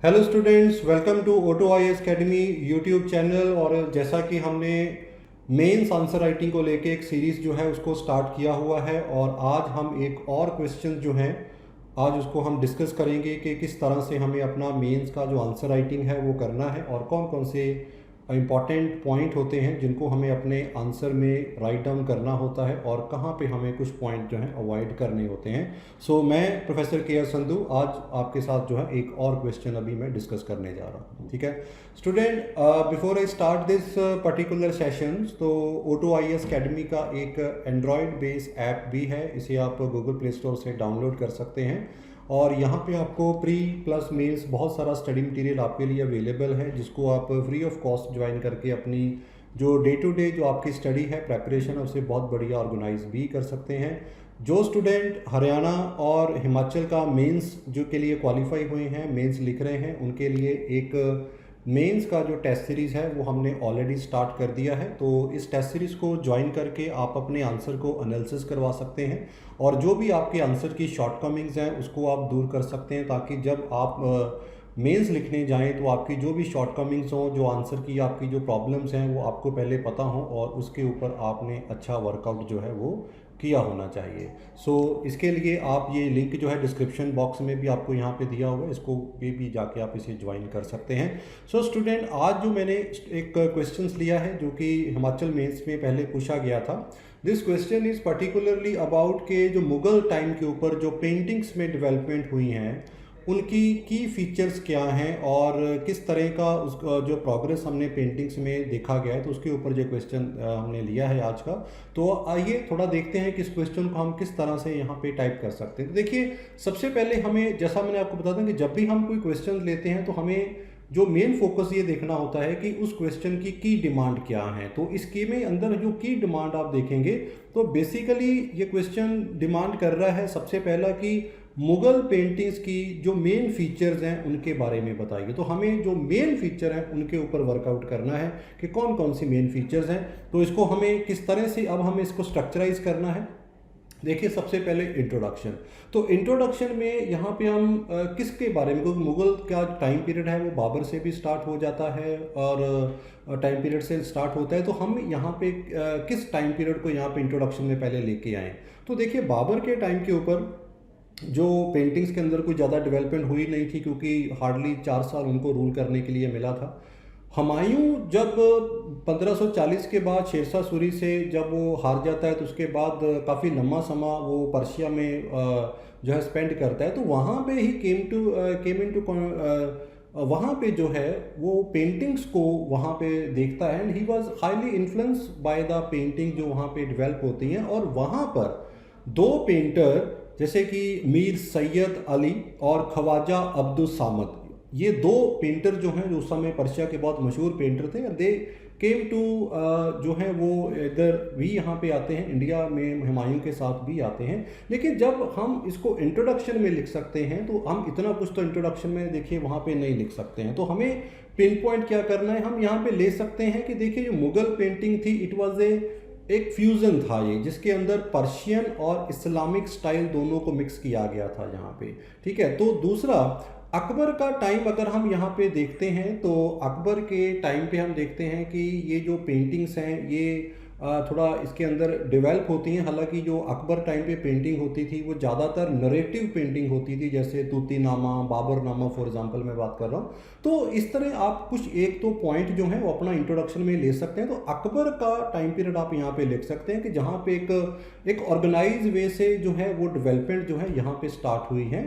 Hello students, welcome to Auto I Academy YouTube channel. और जैसा कि हमने मेंस आंसर राइटिंग को लेके एक सीरीज़ जो है उसको स्टार्ट किया हुआ है, और आज हम एक और क्वेश्चन जो है आज उसको हम डिस्कस करेंगे कि किस तरह से हमें अपना मेंस का जो आंसर राइटिंग है वो करना है, और कौन कौन से इम्पॉर्टेंट पॉइंट होते हैं जिनको हमें अपने आंसर में राइट डाउन करना होता है, और कहाँ पे हमें कुछ पॉइंट जो हैं अवॉइड करने होते हैं। सो मैं प्रोफेसर के आर संधू आज आपके साथ जो है एक और क्वेश्चन अभी मैं डिस्कस करने जा रहा हूँ। ठीक है student, before I start this particular session, तो ऑटो आई एस अकेडमी का एक एंड्रॉयड बेस्ड ऐप भी है, इसे आप गूगल प्ले स्टोर से डाउनलोड कर सकते हैं। और यहाँ पे आपको प्री प्लस मेंस बहुत सारा स्टडी मटेरियल आपके लिए अवेलेबल है, जिसको आप फ्री ऑफ कॉस्ट ज्वाइन करके अपनी जो डे टू डे जो आपकी स्टडी है, प्रेपरेशन है, उसे बहुत बढ़िया ऑर्गेनाइज भी कर सकते हैं। जो स्टूडेंट हरियाणा और हिमाचल का मेंस जो के लिए क्वालिफाई हुए हैं, मेंस लिख रहे हैं, उनके लिए एक मेंस का जो टेस्ट सीरीज़ है वो हमने ऑलरेडी स्टार्ट कर दिया है। तो इस टेस्ट सीरीज़ को ज्वाइन करके आप अपने आंसर को एनालिसिस करवा सकते हैं, और जो भी आपके आंसर की शॉर्टकमिंग्स हैं उसको आप दूर कर सकते हैं, ताकि जब आप मेंस लिखने जाएं तो आपकी जो भी शॉर्टकमिंग्स हों, जो आंसर की आपकी जो प्रॉब्लम्स हैं वो आपको पहले पता हों, और उसके ऊपर आपने अच्छा वर्कआउट जो है वो किया होना चाहिए। इसके लिए आप ये लिंक जो है डिस्क्रिप्शन बॉक्स में भी आपको यहाँ पे दिया हुआ है, इसको भी जाके आप इसे ज्वाइन कर सकते हैं। स्टूडेंट, आज जो मैंने एक क्वेश्चंस लिया है जो कि हिमाचल मेंस में पहले पूछा गया था। This question is particularly about के जो मुग़ल टाइम के ऊपर जो पेंटिंग्स में डेवलपमेंट हुई हैं उनकी की फीचर्स क्या हैं, और किस तरह का उसका जो प्रोग्रेस हमने पेंटिंग्स में देखा गया है, तो उसके ऊपर जो क्वेश्चन हमने लिया है आज का। तो आइए थोड़ा देखते हैं कि इस क्वेश्चन को हम किस तरह से यहाँ पे टाइप कर सकते हैं। तो देखिए, सबसे पहले हमें, जैसा मैंने आपको बता दूं कि जब भी हम कोई क्वेश्चन लेते हैं तो हमें जो मेन फोकस ये देखना होता है कि उस क्वेश्चन की डिमांड क्या है। तो इसके में अंदर जो की डिमांड आप देखेंगे तो बेसिकली ये क्वेश्चन डिमांड कर रहा है सबसे पहला कि मुग़ल पेंटिंग्स की जो मेन फीचर्स हैं उनके बारे में बताइए। तो हमें जो मेन फीचर हैं उनके ऊपर वर्कआउट करना है कि कौन कौन सी मेन फीचर्स हैं। तो इसको हमें किस तरह से अब हमें इसको स्ट्रक्चराइज करना है। देखिए, सबसे पहले इंट्रोडक्शन। तो इंट्रोडक्शन में यहाँ पे हम किसके बारे में, क्योंकि मुग़ल का टाइम पीरियड है वो बाबर से भी स्टार्ट हो जाता है और टाइम पीरियड से स्टार्ट होता है। तो हम यहाँ पे किस टाइम पीरियड को यहाँ पे इंट्रोडक्शन में पहले लेके आए। तो देखिए, बाबर के टाइम के ऊपर जो पेंटिंग्स के अंदर कोई ज़्यादा डेवलपमेंट हुई नहीं थी, क्योंकि हार्डली 4 साल उनको रूल करने के लिए मिला था। हुमायूं जब 1540 के बाद शेरशाह सूरी से जब वो हार जाता है, तो उसके बाद काफ़ी लंबा समय वो पर्शिया में जो है स्पेंड करता है। तो वहाँ पे ही केम इन टू वहाँ पे जो है वो पेंटिंग्स को वहाँ पे देखता है, and he was highly influenced by the painting जो वहाँ पे डेवलप होती हैं। और वहाँ पर दो पेंटर जैसे कि मीर सैयद अली और ख्वाजा अब्दुल सामद, ये दो पेंटर जो हैं जो उस समय पर्शिया के बहुत मशहूर पेंटर थे, दे केम टू जो है वो इधर भी यहाँ पे आते हैं, इंडिया में हुमायूं के साथ भी आते हैं। लेकिन जब हम इसको इंट्रोडक्शन में लिख सकते हैं तो हम इतना कुछ तो इंट्रोडक्शन में देखिए वहाँ पे नहीं लिख सकते हैं। तो हमें पिन पॉइंट क्या करना है, हम यहाँ पे ले सकते हैं कि देखिए जो मुग़ल पेंटिंग थी इट वॉज एक फ्यूज़न था ये, जिसके अंदर पर्शियन और इस्लामिक स्टाइल दोनों को मिक्स किया गया था यहाँ पे। ठीक है, तो दूसरा अकबर का टाइम अगर हम यहाँ पे देखते हैं तो अकबर के टाइम पे हम देखते हैं कि ये जो पेंटिंग्स हैं ये थोड़ा इसके अंदर डेवलप होती हैं। हालांकि जो अकबर टाइम पे पेंटिंग होती थी वो ज़्यादातर नरेटिव पेंटिंग होती थी, जैसे तूतीनामा, बाबरनामा फॉर एग्जांपल मैं बात कर रहा हूँ। तो इस तरह आप कुछ एक तो पॉइंट जो है वो अपना इंट्रोडक्शन में ले सकते हैं। तो अकबर का टाइम पीरियड आप यहाँ पे लिख सकते हैं कि जहाँ पे एक ऑर्गेनाइज वे से जो है वो डेवलपमेंट जो है यहाँ पे स्टार्ट हुई है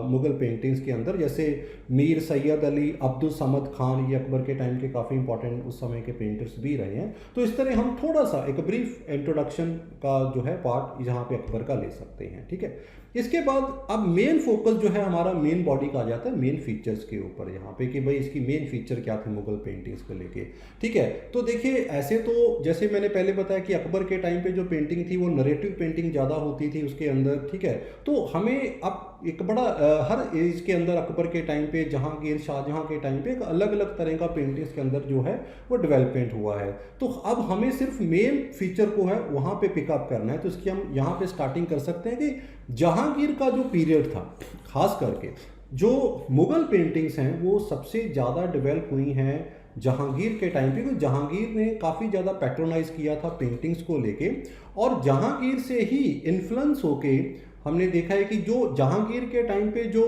मुग़ल पेंटिंग्स के अंदर। जैसे मीर सैयद अली, अब्दुल समद खान, ये अकबर के टाइम के काफ़ी इंपॉर्टेंट उस समय के पेंटर्स भी रहे हैं। तो इस तरह हम थोड़ा सा एक ब्रीफ इंट्रोडक्शन का जो है पार्ट यहाँ पे अकबर का ले सकते हैं। ठीक है, इसके बाद अब मेन फोकस जो है हमारा मेन बॉडी का आ जाता है मेन फीचर्स के ऊपर यहाँ पे कि भाई इसकी मेन फीचर क्या थे मुग़ल पेंटिंग्स को लेके। ठीक है, तो देखिए ऐसे तो जैसे मैंने पहले बताया कि अकबर के टाइम पे जो पेंटिंग थी वो नरेटिव पेंटिंग ज़्यादा होती थी उसके अंदर। ठीक है, तो हमें अब एक बड़ा हर एज के अंदर अकबर के टाइम पे, जहांगीर, शाहजहां के टाइम पे एक अलग अलग तरह का पेंटिंग्स के अंदर जो है वो डेवलपमेंट हुआ है। तो अब हमें सिर्फ मेन फीचर को है वहाँ पे पिकअप करना है। तो इसकी हम यहाँ पे स्टार्टिंग कर सकते हैं कि जहांगीर का जो पीरियड था, खास करके जो मुग़ल पेंटिंग्स हैं वो सबसे ज़्यादा डेवलप हुई हैं जहांगीर के टाइम पे, क्योंकि जहांगीर ने काफ़ी ज़्यादा पैट्रोनाइज किया था पेंटिंग्स को लेके, और जहांगीर से ही इन्फ्लुएंस होके हमने देखा है कि जो जहांगीर के टाइम पे जो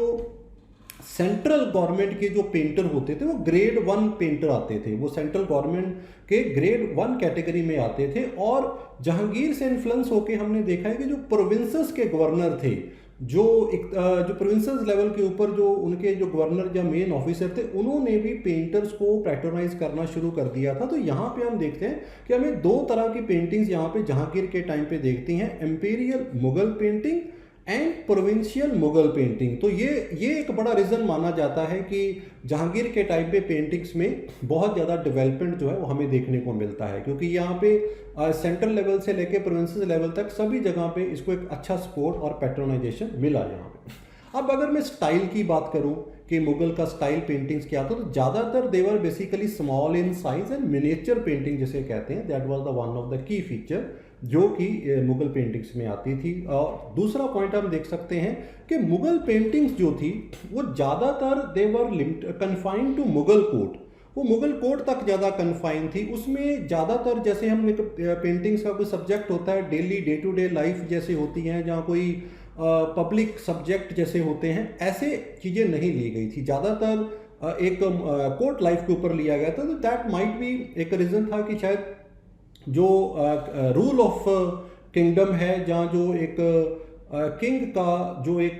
सेंट्रल गवर्नमेंट के जो पेंटर होते थे वो ग्रेड 1 पेंटर आते थे, वो सेंट्रल गवर्नमेंट के ग्रेड 1 कैटेगरी में आते थे। और जहांगीर से इन्फ्लुएंस होके हमने देखा है कि जो प्रोविंसेस के गवर्नर थे, जो प्रोविंसेस लेवल के ऊपर जो उनके जो गवर्नर या मेन ऑफिसर थे, उन्होंने भी पेंटर्स को पैट्रोनाइज करना शुरू कर दिया था। तो यहाँ पे हम देखते हैं कि हमें दो तरह की पेंटिंग्स यहाँ पे जहांगीर के टाइम पे देखती हैं, Amperian Mughal painting and provincial Mughal painting. तो ये एक बड़ा रीज़न माना जाता है कि जहांगीर के टाइम पे पेंटिंग्स में बहुत ज़्यादा डेवलपमेंट जो है वो हमें देखने को मिलता है, क्योंकि यहाँ पे सेंट्रल लेवल से लेके प्रोविंसेस लेवल तक सभी जगह पे इसको एक अच्छा सपोर्ट और पैट्रोनाइजेशन मिला यहाँ पे। अब अगर मैं स्टाइल की बात करूँ कि मुगल का स्टाइल पेंटिंग्स क्या था, तो ज़्यादातर they were basically small in size and miniature painting जिसे कहते हैं, that was the one of the key feature जो कि मुगल पेंटिंग्स में आती थी। और दूसरा पॉइंट हम देख सकते हैं कि मुगल पेंटिंग्स जो थी वो ज़्यादातर देवर कन्फाइंड टू मुगल कोर्ट, वो मुगल कोर्ट तक ज़्यादा कन्फाइन थी। उसमें ज़्यादातर जैसे हमने पेंटिंग्स का कोई सब्जेक्ट होता है, daily day to day life जैसे होती हैं, जहाँ कोई पब्लिक सब्जेक्ट जैसे होते हैं, ऐसे चीज़ें नहीं ली गई थी, ज़्यादातर एक कोर्ट लाइफ के ऊपर लिया गया था। तो दैट माइट भी एक रीज़न था कि शायद जो रूल ऑफ किंगडम है, जहाँ जो एक किंग का जो एक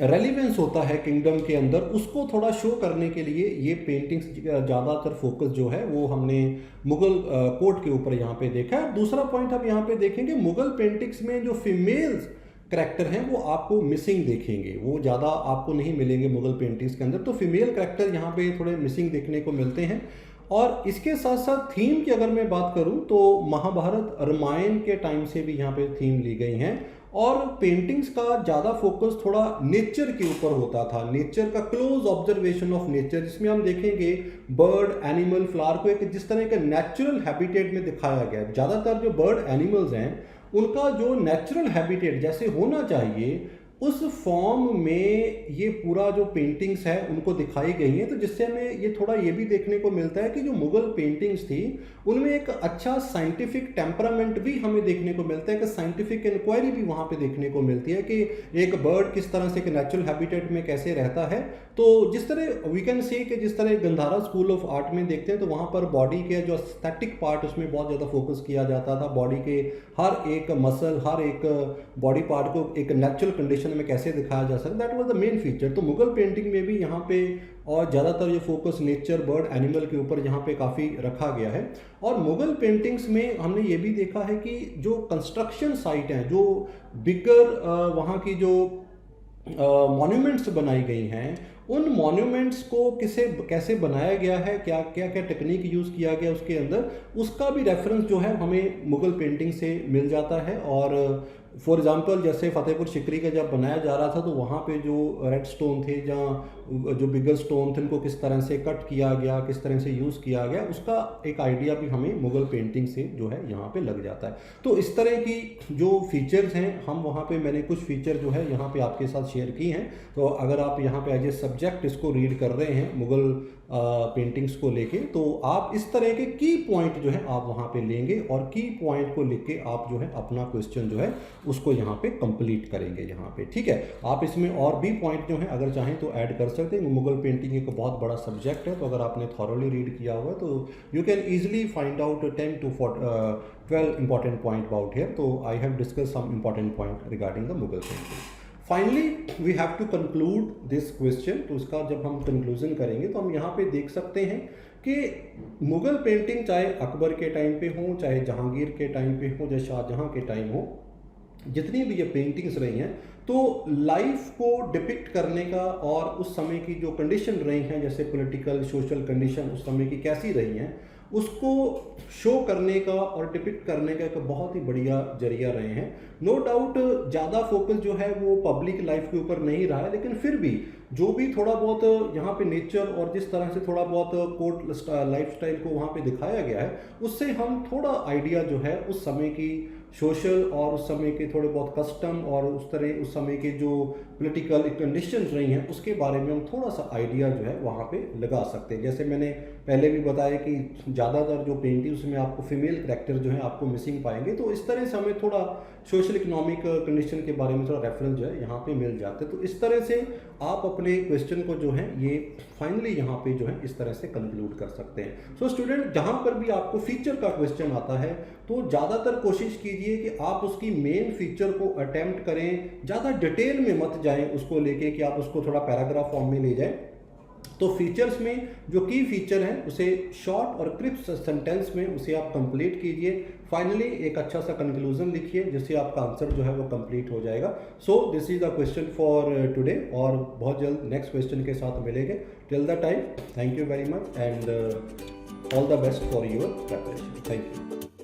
रेलिवेंस होता है किंगडम के अंदर, उसको थोड़ा शो करने के लिए ये पेंटिंग्स ज़्यादातर फोकस जो है वो हमने मुगल कोर्ट के ऊपर यहाँ पे देखा है। दूसरा पॉइंट हम यहाँ पे देखेंगे, मुगल पेंटिंग्स में जो फीमेल्स करैक्टर हैं वो आपको मिसिंग देखेंगे, वो ज़्यादा आपको नहीं मिलेंगे मुगल पेंटिंग्स के अंदर। तो फीमेल करैक्टर यहाँ पे थोड़े मिसिंग देखने को मिलते हैं। और इसके साथ साथ थीम की अगर मैं बात करूं तो महाभारत रामायण के टाइम से भी यहाँ पे थीम ली गई हैं, और पेंटिंग्स का ज़्यादा फोकस थोड़ा नेचर के ऊपर होता था, नेचर का क्लोज ऑब्जर्वेशन ऑफ नेचर, जिसमें हम देखेंगे बर्ड, एनिमल, फ्लावर को एक जिस तरह के नेचुरल हैबिटेट में दिखाया गया है। ज़्यादातर जो बर्ड एनिमल्स हैं उनका जो नेचुरल हैबिटेट जैसे होना चाहिए उस फॉर्म में ये पूरा जो पेंटिंग्स है उनको दिखाई गई हैं। तो जिससे हमें ये थोड़ा ये भी देखने को मिलता है कि जो मुगल पेंटिंग्स थी उनमें एक अच्छा साइंटिफिक टेम्परामेंट भी हमें देखने को मिलता है, कि साइंटिफिक इंक्वायरी भी वहाँ पे देखने को मिलती है कि एक बर्ड किस तरह से एक नेचुरल हैबिटेट में कैसे रहता है। तो जिस तरह वी कैन से कि जिस तरह गंधारा स्कूल ऑफ आर्ट में देखते हैं तो वहाँ पर बॉडी के जो एस्थेटिक पार्ट उसमें बहुत ज़्यादा फोकस किया जाता था, बॉडी के हर एक मसल, हर एक बॉडी पार्ट को एक नेचुरल कंडीशन में कैसे दिखाया जा सकता, that was the main feature. तो मुगल पेंटिंग में भी यहाँ पे और ज़्यादातर ये फोकस नेचर, बर्ड, एनिमल के ऊपर यहाँ पे काफ़ी रखा गया है। और मुगल पेंटिंग्स में हमने ये भी देखा है कि जो कंस्ट्रक्शन साइट हैं, जो बिगर वहाँ की जो मॉन्यूमेंट्स बनाई गई हैं, उन मॉन्यूमेंट्स को कैसे बनाया गया है, क्या क्या क्या टेक्निक यूज़ किया गया उसके अंदर, उसका भी रेफरेंस जो है हमें मुगल पेंटिंग से मिल जाता है। और फॉर एग्जांपल जैसे फतेहपुर सिकरी का जब बनाया जा रहा था तो वहाँ पे जो रेड स्टोन थे, जहाँ जो बिगर स्टोन थे, उनको किस तरह से कट किया गया, किस तरह से यूज़ किया गया, उसका एक आइडिया भी हमें मुगल पेंटिंग से जो है यहाँ पे लग जाता है। तो इस तरह की जो फीचर्स हैं हम वहाँ पे, मैंने कुछ फीचर जो है यहाँ पे आपके साथ शेयर की हैं। तो अगर आप यहाँ पे एज ए सब्जेक्ट इसको रीड कर रहे हैं मुगल पेंटिंग्स को लेके, तो आप इस तरह के की पॉइंट जो है आप वहाँ पे लेंगे और की पॉइंट को लिख के आप जो है अपना क्वेश्चन जो है उसको यहाँ पे कंप्लीट करेंगे यहाँ पे, ठीक है। आप इसमें और भी पॉइंट जो है अगर चाहें तो ऐड कर सकते हैं। मुगल पेंटिंग एक बहुत बड़ा सब्जेक्ट है, तो अगर आपने थॉरोली रीड किया हुआ है तो you can easily find out 10 to 12 important point about here. तो I have discuss some important point regarding the Mughal painting. Finally we have to conclude this question. तो उसका जब हम कंक्लूजन करेंगे तो हम यहाँ पे देख सकते हैं कि मुगल पेंटिंग चाहे अकबर के टाइम पे हो, चाहे जहांगीर के टाइम पे हो, चाहे शाहजहां के टाइम हो, जितनी भी ये पेंटिंग्स रही हैं तो लाइफ को डिपिक्ट करने का और उस समय की जो कंडीशन रही हैं, जैसे पॉलिटिकल सोशल कंडीशन उस समय की कैसी रही हैं, उसको शो करने का और डिपिक्ट करने का एक बहुत ही बढ़िया जरिया रहे हैं। नो डाउट ज़्यादा फोकस जो है वो पब्लिक लाइफ के ऊपर नहीं रहा है, लेकिन फिर भी जो भी थोड़ा बहुत यहाँ पे नेचर और जिस तरह से थोड़ा बहुत कोर्ट लाइफ स्टाइल को वहाँ पे दिखाया गया है, उससे हम थोड़ा आइडिया जो है उस समय की सोशल और उस समय के थोड़े बहुत कस्टम और उस तरह उस समय के जो पॉलिटिकल कंडीशंस रही हैं उसके बारे में हम थोड़ा सा आइडिया जो है वहाँ पे लगा सकते हैं। जैसे मैंने पहले भी बताया कि ज़्यादातर जो पेंटिंग्स में आपको फीमेल करैक्टर जो है आपको मिसिंग पाएंगे, तो इस तरह से हमें थोड़ा सोशल इकोनॉमिक कंडीशन के बारे में थोड़ा रेफरेंस जो है यहाँ पे मिल जाते हैं। तो इस तरह से आप अपने क्वेश्चन को जो है ये फाइनली यहाँ पे जो है इस तरह से कंक्लूड कर सकते हैं। सो स्टूडेंट, जहाँ पर भी आपको फीचर का क्वेश्चन आता है तो ज़्यादातर कोशिश कीजिए कि आप उसकी मेन फीचर को अटेम्प्ट करें, ज़्यादा डिटेल में मत जाएं उसको लेके कि आप उसको थोड़ा पैराग्राफ फॉर्म में ले जाएं। तो फीचर्स में जो की फीचर है उसे शॉर्ट और क्रिप्स सेंटेंस में उसे आप कंप्लीट कीजिए। फाइनली एक अच्छा सा कंक्लूजन लिखिए जिससे आपका आंसर जो है वो कंप्लीट हो जाएगा। So this is the question for today, और बहुत जल्द नेक्स्ट क्वेश्चन के साथ मिलेंगे। Till the time, thank you very much and all the best for your preparation. Thank you.